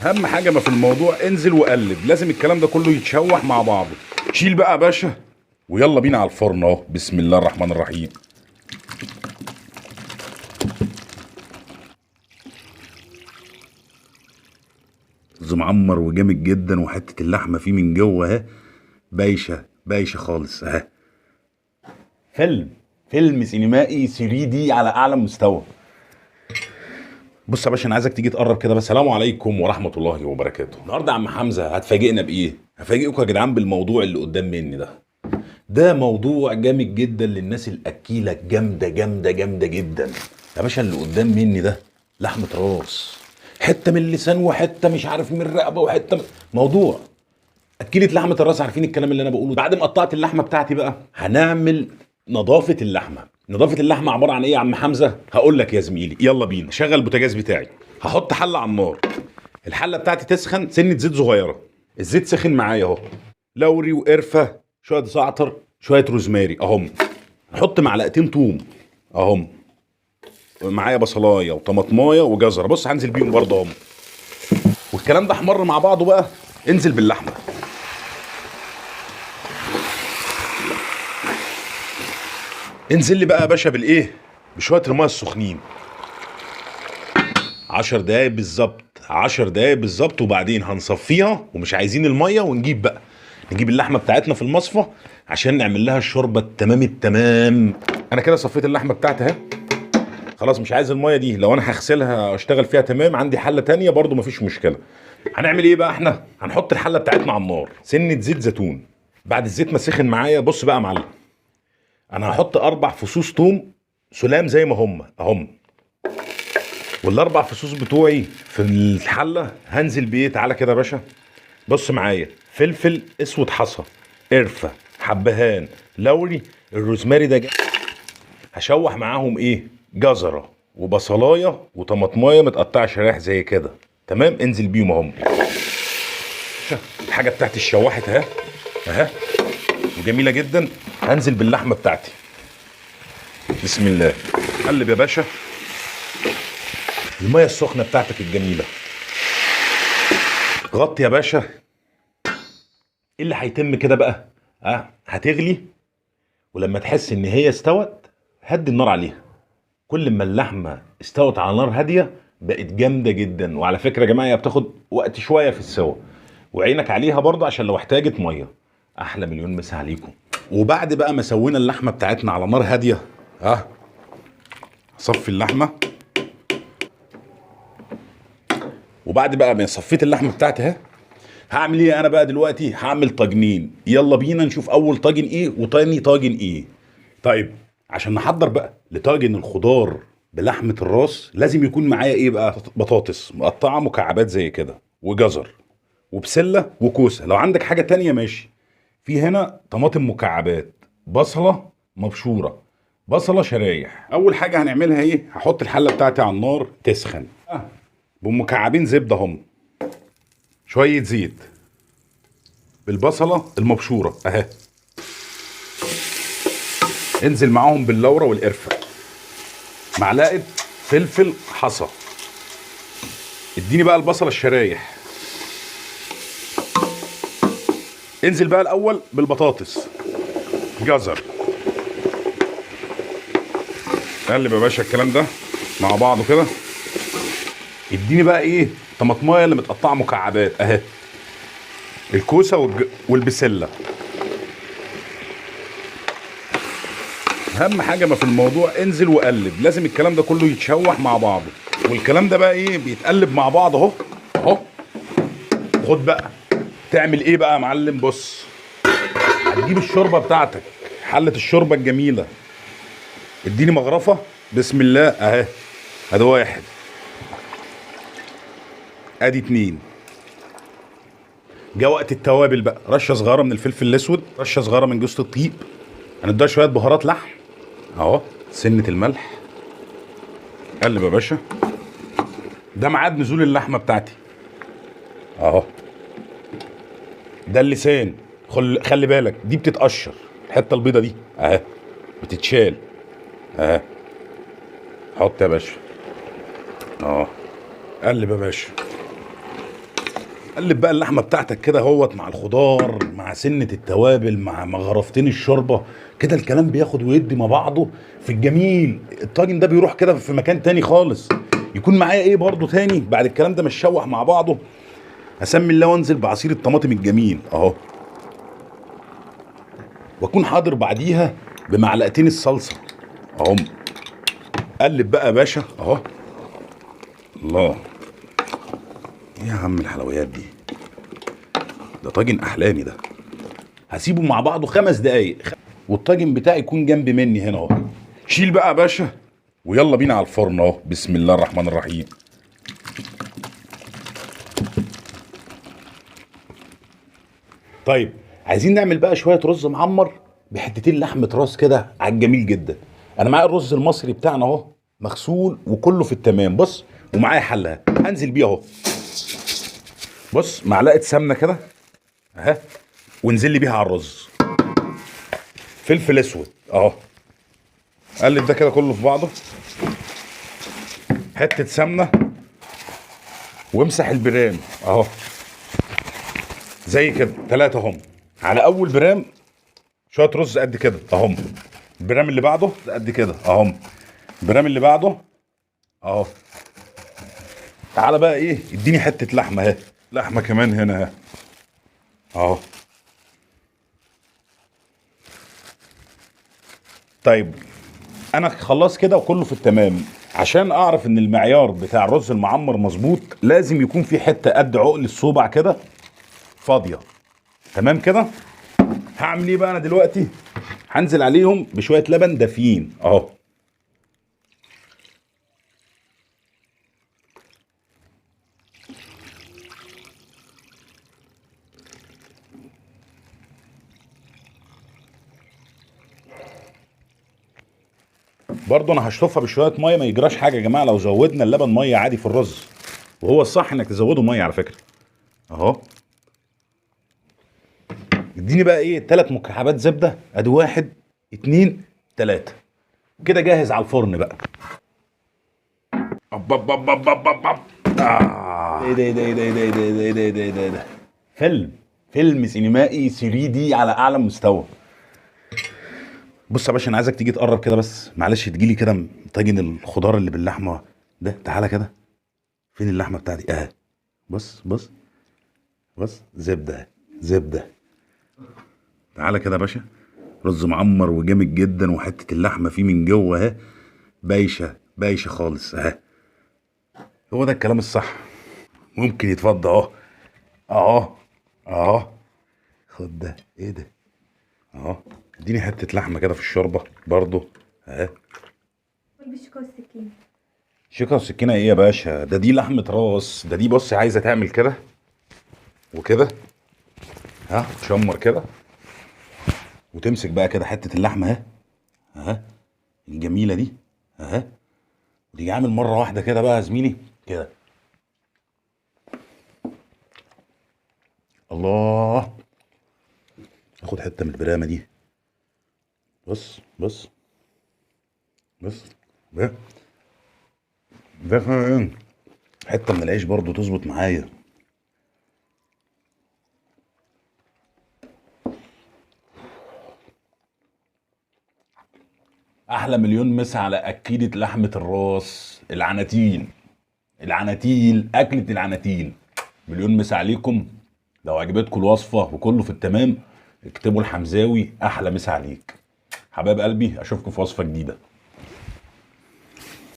اهم حاجه ما في الموضوع انزل وقلب، لازم الكلام ده كله يتشوح مع بعضه. شيل بقى يا باشا ويلا بينا على الفرن اهو. بسم الله الرحمن الرحيم. رز معمر وجامد جدا، وحته اللحمه فيه من جوه اهي بايشه بايشه خالص اهي. فيلم سينمائي 3 دي على اعلى مستوى. بص يا باشا، انا عايزك تيجي تقرب كده بس. السلام عليكم ورحمه الله وبركاته. النهارده يا عم حمزه هتفاجئنا بايه؟ هفاجئكم يا جدعان بالموضوع اللي قدام مني ده موضوع جامد جدا للناس الاكيله الجامده جامده جامده جدا. يا باشا اللي قدام مني ده لحمه راس، حته من اللسان وحته مش عارف من الرقبه وحته موضوع اكيله لحمه الراس. عارفين الكلام اللي انا بقوله؟ بعد ما قطعت اللحمه بتاعتي بقى هنعمل نظافه اللحمه. نظافه اللحمه عباره عن ايه يا عم حمزه؟ هقول لك يا زميلي. يلا بينا. شغل البوتاجاز بتاعي، هحط حله على النار. الحله بتاعتي تسخن، سنه زيت صغيره. الزيت سخن معايا اهو. لوري وقرفه، شويه زعتر، شويه روزماري اهم. نحط معلقتين توم اهم. معايا بصلايه وطماطمايه وجزره. بص هنزل بيهم برضه اهم. والكلام ده احمر مع بعضه بقى. انزل باللحمه. انزل لي بقى يا باشا بالايه؟ بشويه الميه السخنين. 10 دقايق بالظبط، 10 دقايق بالظبط. وبعدين هنصفيها ومش عايزين الميه، ونجيب بقى نجيب اللحمه بتاعتنا في المصفى عشان نعمل لها الشوربه التمام التمام. انا كده صفيت اللحمه بتاعتي اهي. خلاص مش عايز الميه دي. لو انا هغسلها اشتغل فيها تمام، عندي حله تانية برضو مفيش مشكله. هنعمل ايه بقى؟ احنا هنحط الحله بتاعتنا على النار، سنه زيت زيتون. بعد الزيت ما سخن معايا، بص بقى يا معلم، انا هحط 4 فصوص توم سلام زي ما هم. والاربع فصوص بتوعي في الحله هنزل بايه؟ تعالى كده يا باشا. بص معايا، فلفل اسود حصى، قرفه، حبهان، لوري، الروزماري ده هشوح معاهم ايه؟ جزره وبصلايه وطماطمايه متقطعه شرايح زي كده. تمام. انزل بيهم اهم. الحاجه بتاعتي اتشوحت اهي وجميله جدا. هنزل باللحمه بتاعتي. بسم الله. قلب يا باشا. الميه السخنه بتاعتك الجميله. غطي يا باشا. ايه اللي هيتم كده بقى؟ هتغلي، ولما تحس ان هي استوت هدي النار عليها. كل ما اللحمه استوت على نار هاديه بقت جامده جدا. وعلى فكره يا جماعه هي بتاخد وقت شويه في السوا، وعينك عليها برضه عشان لو احتاجت ميه. احلى مليون مسا عليكم. وبعد بقى ما سوينا اللحمه بتاعتنا على نار هاديه، صفي اللحمه. وبعد بقى ما صفيت اللحمه بتاعتي هعمل ايه انا بقى دلوقتي؟ هعمل طاجنين. يلا بينا نشوف اول طاجن ايه وتاني طاجن ايه. طيب عشان نحضر بقى لطاجن الخضار بلحمه الراس، لازم يكون معايا ايه بقى؟ بطاطس مقطعه مكعبات زي كده، وجزر، وبسله، وكوسه. لو عندك حاجه تانية ماشي. في هنا طماطم مكعبات، بصله مبشوره، بصله شرايح. اول حاجه هنعملها ايه؟ هحط الحله بتاعتي على النار تسخن بمكعبين زبده هم، شويه زيت، بالبصله المبشوره اهي. انزل معاهم باللورة والقرفه، معلقه فلفل حصى. اديني بقى البصله الشرايح. انزل بقى الاول بالبطاطس، جزر. قلب يا باشا الكلام ده مع بعضه كده. اديني بقى ايه؟ طماطمايه اللي متقطعه مكعبات اهي، الكوسه والبسله. اهم حاجه ما في الموضوع انزل وقلب، لازم الكلام ده كله يتشوح مع بعضه. والكلام ده بقى ايه؟ بيتقلب مع بعض اهو. خد بقى تعمل ايه بقى يا معلم؟ بص، هتجيب الشوربه بتاعتك، حله الشوربه الجميله. اديني مغرفه. بسم الله اهي. ادي 1، ادي 2. جه وقت التوابل بقى. رشه صغيره من الفلفل الاسود، رشه صغيره من جوز الطيب، هنديها شويه بهارات لحم اهو، سنه الملح. قلب يا باشا. ده ميعاد نزول اللحمه بتاعتي اهو. ده اللسان. خلي بالك دي بتتقشر، الحته البيضه دي اهي بتتشال اهي. حط يا باشا. قلب يا باشا. قلب بقى اللحمه بتاعتك كده اهوت مع الخضار مع سنه التوابل مع غرفتين الشوربه كده، الكلام بياخد ويدي مع بعضه في الجميل. الطاجن ده بيروح كده في مكان تاني خالص. يكون معايا ايه برضو تاني بعد الكلام ده متشوح مع بعضه؟ اسمي الله وانزل بعصير الطماطم الجميل اهو، واكون حاضر بعديها بمعلقتين الصلصه اهو. قلب بقى يا باشا اهو. الله، ايه يا عم الحلويات دي؟ ده طاجن احلامي ده. هسيبه مع بعضه 5 دقايق والطاجن بتاعي يكون جنب مني هنا اهو. شيل بقى يا باشا ويلا بينا على الفرن اهو. بسم الله الرحمن الرحيم. طيب عايزين نعمل بقى شويه رز معمر بحتتين لحمه راس كده على الجميل جدا. انا معايا الرز المصري بتاعنا اهو مغسول وكله في التمام. بص، ومعايا حله هنزل بيه اهو. بص، معلقه سمنه كده اهي، وانزل لي بيها على الرز. فلفل اسود اهو. قلب ده كده كله في بعضه. حته سمنه وامسح البرام اهو زي كده 3 هم. على اول برام شويه رز قد كده اهم. البرام اللي بعده قد كده اهم. البرام اللي بعده اهو. تعالى بقى ايه، اديني حته لحمه اهي. لحمه كمان هنا اهي اهو. طيب انا خلاص كده وكله في التمام. عشان اعرف ان المعيار بتاع الرز المعمر مظبوط لازم يكون في حته قد عقل الصوبع كده فاضيه. تمام كده. هعمل ايه بقى انا دلوقتي؟ هنزل عليهم بشويه لبن دافيين اهو. برضه انا هشطفها بشويه ميه، ما يجراش حاجه يا جماعه لو زودنا اللبن ميه عادي في الرز، وهو الصح انك تزوده ميه على فكره اهو. اديني بقى ايه 3 مكعبات زبده ادي 1 2 3 كده جاهز على الفرن بقى. أب أب أب أب أب أب أب. ايه ده ايه ده ايه ده ايه ده ايه ده ايه ده ايه ده ايه ده فيلم سينمائي 3 دي على اعلى مستوى. بص يا باشا، انا عايزك تيجي تقرب كده بس معلش، تجيلي كده طاجن الخضار اللي باللحمه ده. تعالى كده. فين اللحمه بتاعتي اهي. بص بص بص، زبده زبده. تعالى كده يا باشا. رز معمر وجامد جدا وحته اللحمه فيه من جوه اهي، بايشه بايشه خالص اهي. هو ده الكلام الصح. ممكن يتفضى اهو اهو اهو. خد ده ايه ده اهو. اديني حته لحمه كده في الشوربه برضو اهي. بالشوكة والسكينة. شيكه والسكينه ايه يا باشا؟ ده دي لحمه راس. ده دي بص عايزه تعمل كده وكده ها، تشمر كده وتمسك بقى كده حته اللحمه اهي اهي الجميله دي اهي، وتيجي عامل مره واحده كده بقى يا زميلي كده. الله، اخد حته من البرامه دي. بص بص بص ده ده كمان حته من العيش برضو تظبط معايا. احلى مليون مسا على اكيدة لحمة الراس العناتيل. العناتيل اكلة العناتيل. مليون مسا عليكم. لو عجبتكم الوصفة وكله في التمام اكتبوا الحمزاوي احلى مسا عليك. حبايب قلبي اشوفكم في وصفة جديدة.